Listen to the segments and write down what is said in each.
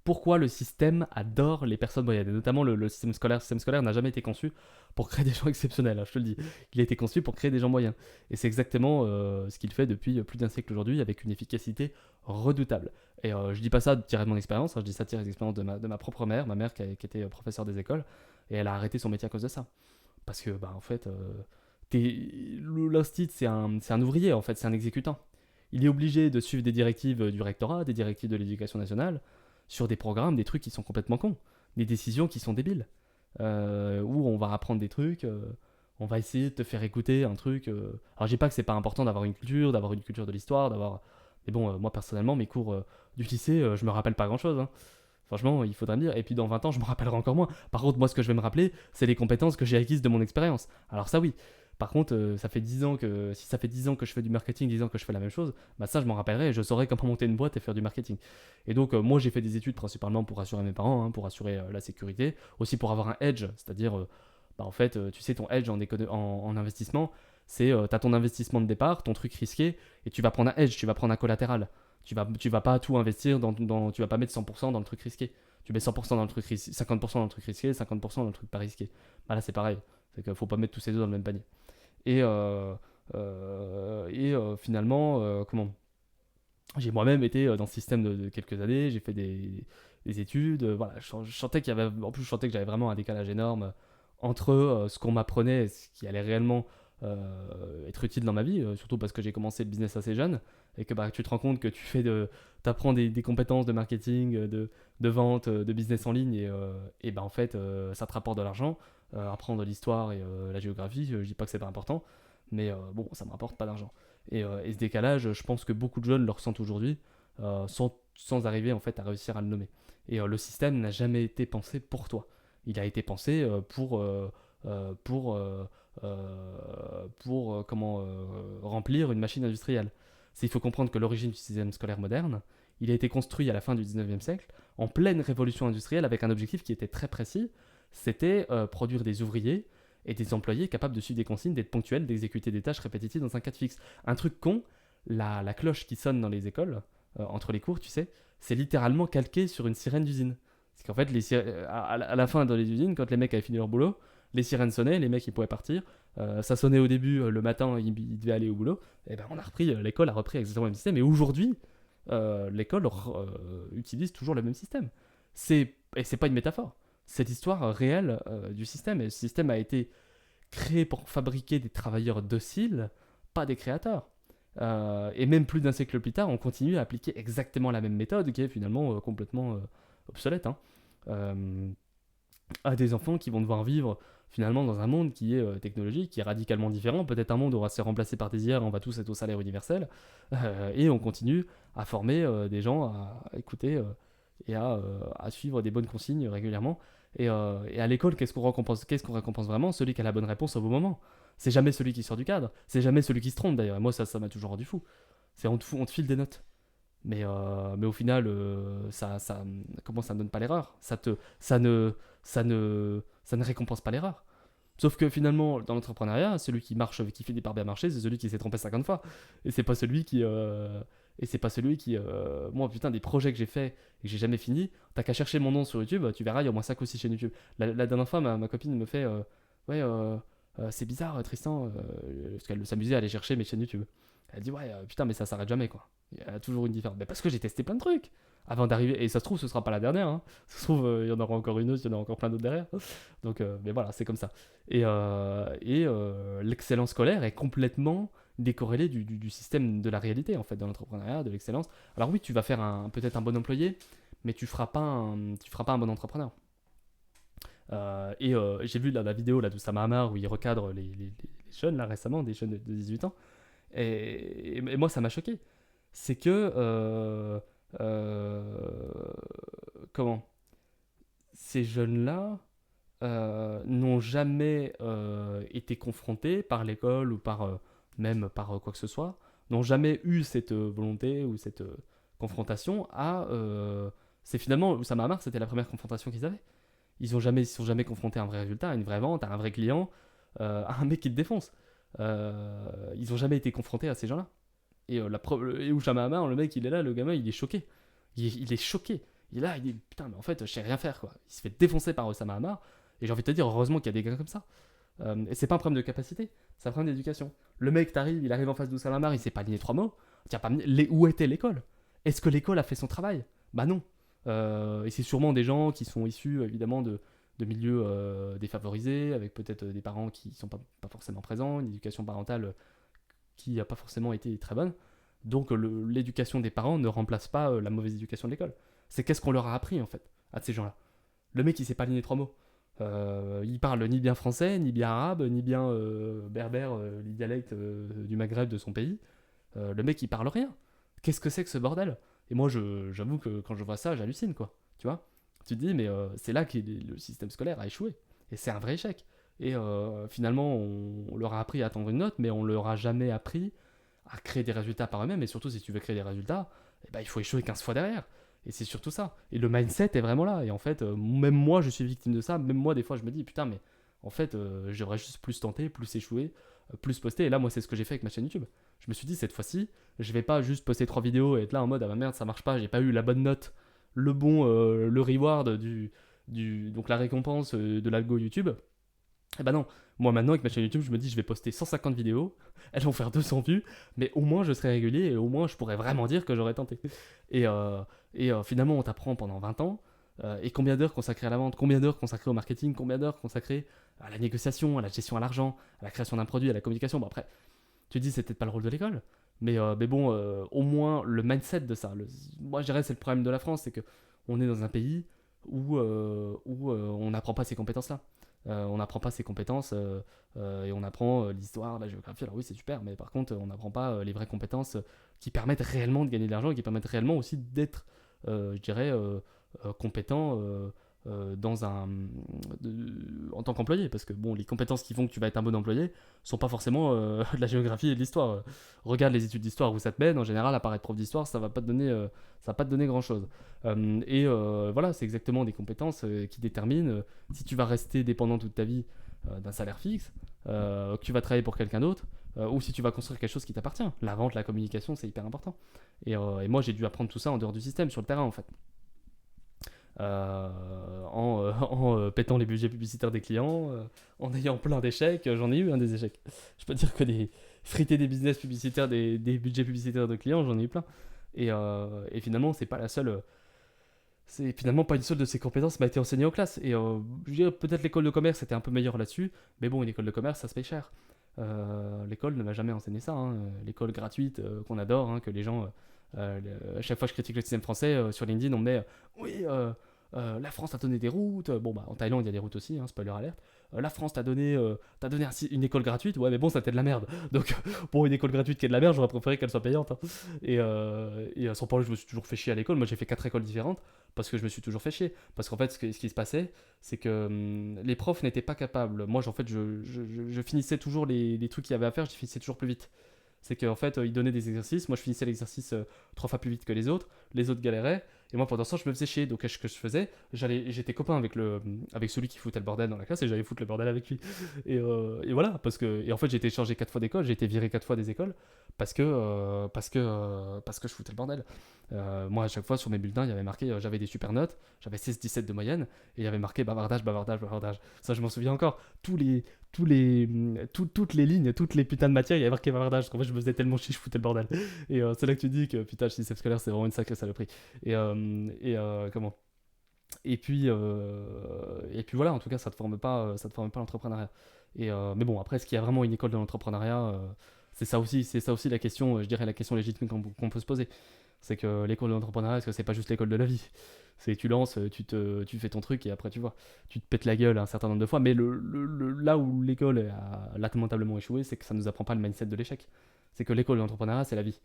pourquoi le système adore les personnes moyennes. Et notamment le système scolaire. Le système scolaire n'a jamais été conçu pour créer des gens exceptionnels, hein, je te le dis. Il a été conçu pour créer des gens moyens. Et c'est exactement ce qu'il fait depuis plus d'un siècle aujourd'hui, avec une efficacité redoutable. Et je dis pas ça tiré de mon expérience, hein, je dis ça tiré de l'expérience de ma propre mère, ma mère qui était professeure des écoles, et elle a arrêté son métier à cause de ça. Parce que, bah, en fait, l'instit, c'est un ouvrier, en fait, c'est un exécutant. Il est obligé de suivre des directives du rectorat, des directives de l'éducation nationale, sur des programmes, des trucs qui sont complètement cons, des décisions qui sont débiles, où on va apprendre des trucs, on va essayer de te faire écouter un truc. Alors je dis pas que c'est pas important d'avoir une culture de l'histoire, d'avoir. Mais bon, moi personnellement, mes cours du lycée, je me rappelle pas grand chose. Hein. Franchement, il faudrait me dire. Et puis dans 20 ans, je me rappellerai encore moins. Par contre, moi, ce que je vais me rappeler, c'est les compétences que j'ai acquises de mon expérience. Alors ça, oui. Par contre, ça fait 10 ans que si ça fait 10 ans que je fais du marketing, 10 ans que je fais la même chose, bah ça je m'en rappellerai et je saurais comment monter une boîte et faire du marketing. Et donc moi j'ai fait des études principalement pour assurer mes parents, hein, pour assurer la sécurité, aussi pour avoir un edge, c'est-à-dire bah, en fait tu sais ton edge en investissement, c'est t'as ton investissement de départ, ton truc risqué et tu vas prendre un edge, tu vas prendre un collatéral. Tu vas pas tout investir tu vas pas mettre 100% dans le truc risqué. Tu mets 100% dans le truc risqué, 50% dans le truc risqué, 50% dans le truc pas risqué. Bah là c'est pareil, c'est qu'il faut pas mettre tous ces deux dans le même panier. Et, finalement, comment j'ai moi-même été dans ce système de quelques années, j'ai fait des études, voilà, je sentais qu'il y avait, en plus je sentais que j'avais vraiment un décalage énorme entre ce qu'on m'apprenait et ce qui allait réellement être utile dans ma vie, surtout parce que j'ai commencé le business assez jeune et que bah, tu te rends compte que t'apprends des compétences de marketing, de vente, de business en ligne et bah, en fait ça te rapporte de l'argent. Apprendre l'histoire et la géographie, je dis pas que c'est pas important, mais bon, ça me rapporte pas d'argent. Et ce décalage, je pense que beaucoup de jeunes le ressentent aujourd'hui, sans arriver en fait à réussir à le nommer. Et le système n'a jamais été pensé pour toi. Il a été pensé euh, pour, euh, comment remplir une machine industrielle. Il faut comprendre que l'origine du système scolaire moderne, il a été construit à la fin du 19e siècle, en pleine révolution industrielle, avec un objectif qui était très précis, c'était produire des ouvriers et des employés capables de suivre des consignes, d'être ponctuels, d'exécuter des tâches répétitives dans un cadre fixe. Un truc con, la cloche qui sonne dans les écoles, entre les cours, tu sais, c'est littéralement calqué sur une sirène d'usine. Parce qu'en fait, à la fin dans les usines, quand les mecs avaient fini leur boulot, les sirènes sonnaient, les mecs ils pouvaient partir. Ça sonnait au début, le matin, ils devaient aller au boulot. Et ben on a repris, l'école a repris exactement le même système. Et aujourd'hui, l'école utilise toujours le même système. Et c'est pas une métaphore. C'est l'histoire réelle du système. Et ce système a été créé pour fabriquer des travailleurs dociles, pas des créateurs. Et même plus d'un siècle plus tard, on continue à appliquer exactement la même méthode qui est finalement complètement obsolète. Hein. Euh, à des enfants qui vont devoir vivre finalement dans un monde qui est technologique, qui est radicalement différent. Peut-être un monde où on va se remplacer par des IA, on va tous être au salaire universel. Et on continue à former des gens à écouter et à suivre des bonnes consignes régulièrement. Et à l'école, qu'est-ce qu'on récompense vraiment? Celui qui a la bonne réponse au bon moment. C'est jamais celui qui sort du cadre. C'est jamais celui qui se trompe d'ailleurs. Et moi, ça m'a toujours rendu fou. C'est on te file des notes. Mais au final, comment ça ne donne pas l'erreur ça ne récompense pas l'erreur. Sauf que finalement, dans l'entrepreneuriat, celui qui finit par bien marcher, c'est celui qui s'est trompé 50 fois. Et c'est pas celui qui. Moi, putain, des projets que j'ai fait et que j'ai jamais fini, t'as qu'à chercher mon nom sur YouTube, tu verras, il y a au moins 5 ou 6 chaînes YouTube. La dernière fois, ma copine me fait ouais, c'est bizarre, Tristan, parce qu'elle s'amusait à aller chercher mes chaînes YouTube. Elle dit, ouais, putain, mais ça s'arrête jamais, quoi. Il y a toujours une différence. Mais parce que j'ai testé plein de trucs avant d'arriver. Et ça se trouve, ce sera pas la dernière. Hein. Ça se trouve, il y en aura encore une autre, il y en aura encore plein d'autres derrière. Donc, mais voilà, c'est comme ça. L'excellence scolaire est complètement décorrélée du système de la réalité, en fait, dans l'entrepreneuriat, de l'excellence. Alors oui, tu vas faire peut-être un bon employé, mais tu feras pas un bon entrepreneur. J'ai vu la vidéo là, de Samar où il recadre les jeunes là, récemment, des jeunes de 18 ans. Et moi, ça m'a choqué. C'est que. Comment Ces jeunes-là n'ont jamais été confrontés par l'école ou même par quoi que ce soit, n'ont jamais eu cette volonté ou cette confrontation à. C'est finalement, Oussama Hamar, c'était la première confrontation qu'ils avaient. Ils sont jamais confrontés à un vrai résultat, à une vraie vente, à un vrai client, à un mec qui te défonce. Ils ont jamais été confrontés à ces gens-là. Et Oussama Hamar, le mec, il est là, le gamin, il est choqué. Il est choqué. Il est là, il dit putain, mais en fait, je sais rien faire quoi. Il se fait défoncer par Osama Hamar. Et j'ai envie de te dire, heureusement qu'il y a des gars comme ça. Et c'est pas un problème de capacité, c'est un problème d'éducation. Le mec, il arrive en face d'Oussama Hamar, il sait pas aligner trois mots. Tiens, pas, où était l'école? Est-ce que l'école a fait son travail? Bah non. Et c'est sûrement des gens qui sont issus évidemment de milieux défavorisés, avec peut-être des parents qui sont pas forcément présents, une éducation parentale qui n'a pas forcément été très bonne. Donc l'éducation des parents ne remplace pas la mauvaise éducation de l'école. C'est qu'est-ce qu'on leur a appris en fait à ces gens-là. Le mec il sait pas aligner trois mots. Il parle ni bien français, ni bien arabe, ni bien berbère, les dialectes du Maghreb de son pays. Le mec il parle rien. Qu'est-ce que c'est que ce bordel? Et moi j'avoue que quand je vois ça, j'hallucine quoi. Tu vois? Tu te dis mais c'est là que le système scolaire a échoué. Et c'est un vrai échec. Et finalement on leur a appris à attendre une note, mais on leur a jamais appris à créer des résultats par eux-mêmes. Et surtout si tu veux créer des résultats, eh ben, il faut échouer 15 fois derrière. Et c'est surtout ça. Et le mindset est vraiment là. Et en fait, même moi, je suis victime de ça. Même moi, des fois, je me dis, putain, mais en fait, je devrais juste plus tenter, plus échouer, plus poster. Et là, moi, c'est ce que j'ai fait avec ma chaîne YouTube. Je me suis dit, cette fois-ci, je vais pas juste poster 3 vidéos et être là en mode, ah bah merde, ça marche pas, j'ai pas eu la bonne note, le reward donc la récompense de l'algo YouTube. Eh ben non, moi maintenant avec ma chaîne YouTube, je me dis je vais poster 150 vidéos, elles vont faire 200 vues, mais au moins je serai régulier et au moins je pourrais vraiment dire que j'aurais tenté. Finalement on t'apprend pendant 20 ans, et combien d'heures consacrées à la vente, combien d'heures consacrées au marketing, combien d'heures consacrées à la négociation, à la gestion à l'argent, à la création d'un produit, à la communication. Bon après, tu te dis c'est peut-être pas le rôle de l'école, mais bon, au moins le mindset de ça. Moi je dirais c'est le problème de la France, c'est que on est dans un pays où on n'apprend pas ces compétences-là. On n'apprend pas ces compétences et on apprend l'histoire, la géographie. Alors oui, c'est super, mais par contre, on n'apprend pas les vraies compétences qui permettent réellement de gagner de l'argent et qui permettent réellement aussi d'être, je dirais, compétent en tant qu'employé. Parce que bon, les compétences qui font que tu vas être un bon employé sont pas forcément de la géographie et de l'histoire. Regarde les études d'histoire où ça te mène. En général, à part être prof d'histoire, ça va pas te donner, ça va pas te donner grand chose. Voilà, c'est exactement des compétences qui déterminent si tu vas rester dépendant toute ta vie d'un salaire fixe, que tu vas travailler pour quelqu'un d'autre, ou si tu vas construire quelque chose qui t'appartient. La vente, la communication, c'est hyper important. Et moi, j'ai dû apprendre tout ça en dehors du système, sur le terrain en fait. En pétant les budgets publicitaires des clients, en ayant plein d'échecs. J'en ai eu des échecs. Je peux dire que des friter des business publicitaires, des budgets publicitaires de clients, j'en ai eu plein. Et finalement, c'est pas la seule. C'est finalement pas une seule de ces compétences m'a été enseignée en classe. Et je dirais peut-être l'école de commerce était un peu meilleure là-dessus, mais bon, une école de commerce, ça se paye cher. L'école ne m'a jamais enseigné ça, hein. L'école gratuite qu'on adore, hein, que les gens. À chaque fois que je critique le système français, sur LinkedIn, on me met oui, la France t'a donné des routes. Bon, bah en Thaïlande, il y a des routes aussi, hein, spoiler alert. La France t'a donné une école gratuite. Ouais, mais bon, ça t'est de la merde. Donc, pour une école gratuite qui est de la merde, j'aurais préféré qu'elle soit payante, hein. Et sans parler, je me suis toujours fait chier à l'école. Moi, j'ai fait 4 écoles différentes parce que je me suis toujours fait chier. Parce qu'en fait, ce qui se passait, c'est que les profs n'étaient pas capables. Moi, en fait, je finissais toujours les trucs qu'il y avait à faire, je finissais toujours plus vite. C'est qu'en fait, ils donnaient des exercices. Moi, je finissais l'exercice 3 fois plus vite que les autres galéraient. Et moi, pendant ce temps, je me faisais chier. Donc, ce que je faisais, j'étais copain avec celui qui foutait le bordel dans la classe et j'allais foutre le bordel avec lui. Et voilà, et en fait, j'ai été changé 4 fois d'école, j'ai été viré 4 fois des écoles parce que je foutais le bordel. Moi, à chaque fois, sur mes bulletins, il y avait marqué, j'avais des super notes, j'avais 16-17 de moyenne, et il y avait marqué bavardage, bavardage, bavardage. Ça, je m'en souviens encore. Toutes les lignes, toutes les putains de matières, il y avait marqué bavardage. Parce qu'en fait, je me faisais tellement chier, je foutais le bordel. Et c'est là que tu dis que putain, le système scolaire, c'est vraiment une sacrée saloperie. Comment et puis voilà, en tout cas, ça te forme pas à l'entrepreneuriat. Mais bon, après, est-ce qu'il y a vraiment une école de l'entrepreneuriat? C'est ça aussi la question, je dirais la question légitime qu'on peut se poser. C'est que l'école de l'entrepreneuriat, est-ce que c'est pas juste l'école de la vie? C'est tu lances, tu fais ton truc et après tu vois, tu te pètes la gueule un certain nombre de fois. Mais là où l'école a lamentablement échoué, c'est que ça nous apprend pas le mindset de l'échec. C'est que l'école de l'entrepreneuriat, c'est la vie.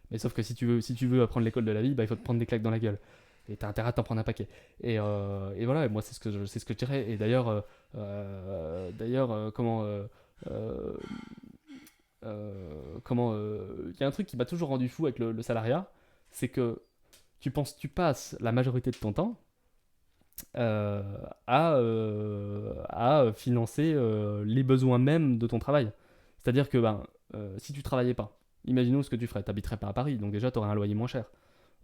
Mais sauf que si tu veux apprendre l'école de la vie, bah, il faut te prendre des claques dans la gueule. Et t'as intérêt à t'en prendre un paquet. Et voilà, moi c'est ce que je dirais. Et d'ailleurs, euh, il y a un truc qui m'a toujours rendu fou avec le salariat, c'est que tu passes la majorité de ton temps euh, à financer les besoins même de ton travail. C'est-à-dire que si tu travaillais pas, imaginons ce que tu ferais, tu n'habiterais pas à Paris, donc déjà tu aurais un loyer moins cher.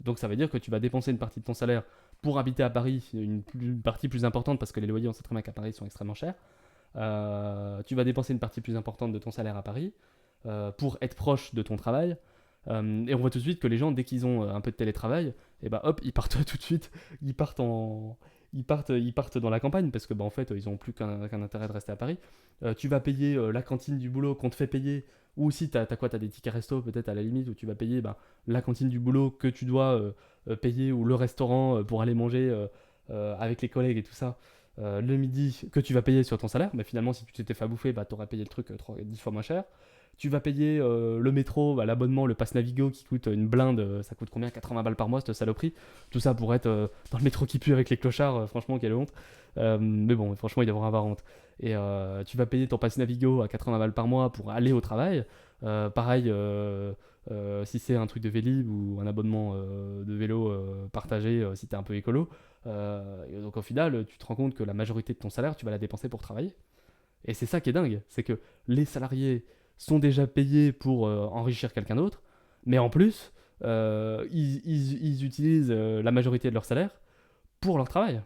Donc ça veut dire que tu vas dépenser une partie de ton salaire pour habiter à Paris, une partie plus importante parce que les loyers, on sait très bien qu'à Paris, sont extrêmement chers. Tu vas dépenser une partie plus importante de ton salaire à Paris pour être proche de ton travail. Et on voit tout de suite que les gens, dès qu'ils ont un peu de télétravail, et bah hop, ils partent tout de suite, ils partent en, ils partent dans la campagne parce que bah, en fait, ils n'ont plus qu'un intérêt de rester à Paris. Tu vas payer la cantine du boulot qu'on te fait payer, ou aussi t'as quoi, t'as des tickets resto peut-être à la limite où tu vas payer bah, la cantine du boulot que tu dois payer ou le restaurant pour aller manger avec les collègues et tout ça. Le midi que tu vas payer sur ton salaire, mais finalement si tu t'étais fait à bouffer, bah, tu aurais payé le truc 10 fois moins cher. Tu vas payer le métro, bah, l'abonnement, le pass Navigo qui coûte une blinde, ça coûte combien? 80 balles par mois cette saloperie. Tout ça pour être dans le métro qui pue avec les clochards, franchement quelle honte. Mais bon, franchement il devrait avoir honte. Et tu vas payer ton pass Navigo à 80 balles par mois pour aller au travail. Pareil, si c'est un truc de Vélib ou un abonnement de vélo partagé, si t'es un peu écolo. Et donc au final, tu te rends compte que la majorité de ton salaire, tu vas la dépenser pour travailler. Et c'est ça qui est dingue, c'est que les salariés sont déjà payés pour enrichir quelqu'un d'autre, mais en plus, ils utilisent la majorité de leur salaire pour leur travail,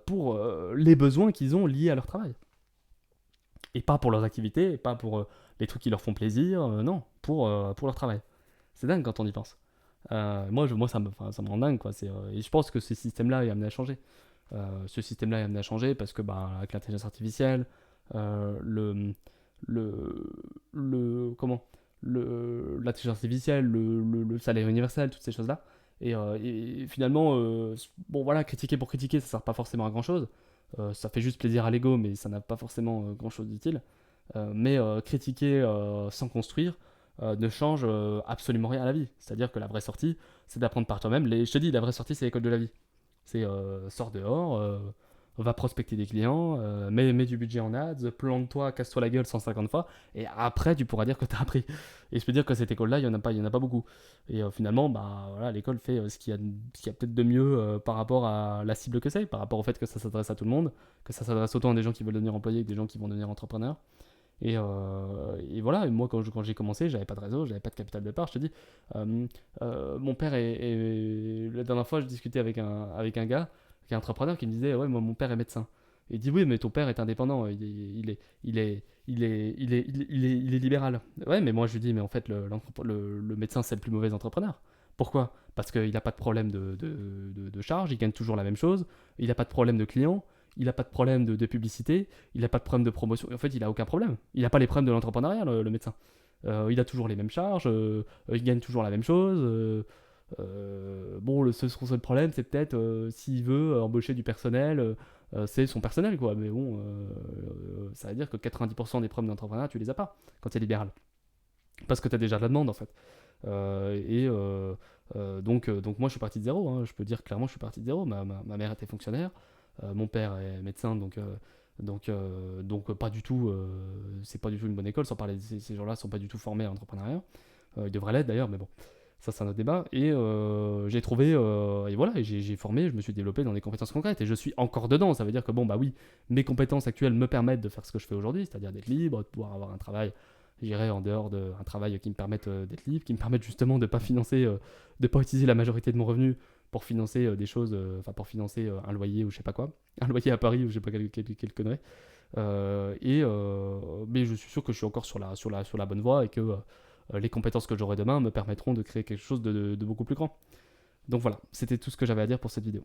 pour les besoins qu'ils ont liés à leur travail. Et pas pour leurs activités, et pas pour les trucs qui leur font plaisir, non, pour leur travail. C'est dingue quand on y pense. Moi ça me rend dingue, quoi. Et je pense que ce système-là est amené à changer. Ce système-là est amené à changer parce que bah, avec l'intelligence artificielle, le, comment l'intelligence artificielle, le salaire universel, toutes ces choses-là. Et finalement, bon voilà, critiquer pour critiquer, ça sert pas forcément à grand chose. Ça fait juste plaisir à l'ego, mais ça n'a pas forcément grand chose d'utile. Mais critiquer sans construire ne change absolument rien à la vie. C'est-à-dire que la vraie sortie, c'est d'apprendre par toi-même. Je te dis, la vraie sortie, c'est l'école de la vie. C'est sors dehors, va prospecter des clients, mets du budget en ads, plante-toi, casse-toi la gueule 150 fois, et après tu pourras dire que tu as appris. Et je peux dire que cette école-là, il y en a pas beaucoup. Et finalement, bah, voilà, l'école fait ce qu'il y a peut-être de mieux par rapport à la cible que c'est, par rapport au fait que ça s'adresse à tout le monde, que ça s'adresse autant à des gens qui veulent devenir employés que des gens qui vont devenir entrepreneurs. Et voilà, et moi quand j'ai commencé, j'avais pas de réseau, j'avais pas de capital de part. Je te dis, mon père la dernière fois, je discutais avec un gars qui est entrepreneur qui me disait, ouais, moi mon père est médecin. Et il dit, oui, mais ton père est indépendant, il est libéral. Ouais, mais moi je lui dis, mais en fait, le médecin, c'est le plus mauvais entrepreneur. Pourquoi? Parce qu'il n'a pas de problème de charge, il gagne toujours la même chose, il n'a pas de problème de clients, il n'a pas de problème de publicité, il n'a pas de problème de promotion. En fait, il n'a aucun problème. Il n'a pas les problèmes de l'entrepreneuriat, le médecin. Il a toujours les mêmes charges, il gagne toujours la même chose. Bon, son seul problème, c'est peut-être s'il veut embaucher du personnel, c'est son personnel, quoi. Mais bon, ça veut dire que 90% des problèmes d'entrepreneuriat, tu les as pas quand tu es libéral. Parce que tu as déjà de la demande, en fait. Donc moi, je suis parti de zéro. Hein. Je peux dire clairement, je suis parti de zéro. Ma mère était fonctionnaire. Mon père est médecin, donc pas du tout, c'est pas du tout une bonne école. Sans parler, ces gens-là sont pas du tout formés à l'entrepreneuriat. Ils devraient l'être d'ailleurs, mais bon, ça c'est un autre débat. Et j'ai trouvé, et voilà, et j'ai formé, je me suis développé dans des compétences concrètes, et je suis encore dedans. Ça veut dire que bon, bah oui, mes compétences actuelles me permettent de faire ce que je fais aujourd'hui, c'est-à-dire d'être libre, de pouvoir avoir un travail, j'irai en dehors d'un travail qui me permette d'être libre, qui me permette justement de pas financer, de pas utiliser la majorité de mon revenu pour financer des choses, enfin pour financer un loyer ou je sais pas quoi, un loyer à Paris ou je sais pas quelle connerie. Mais je suis sûr que je suis encore sur la bonne voie et que les compétences que j'aurai demain me permettront de créer quelque chose de beaucoup plus grand. Donc voilà, c'était tout ce que j'avais à dire pour cette vidéo.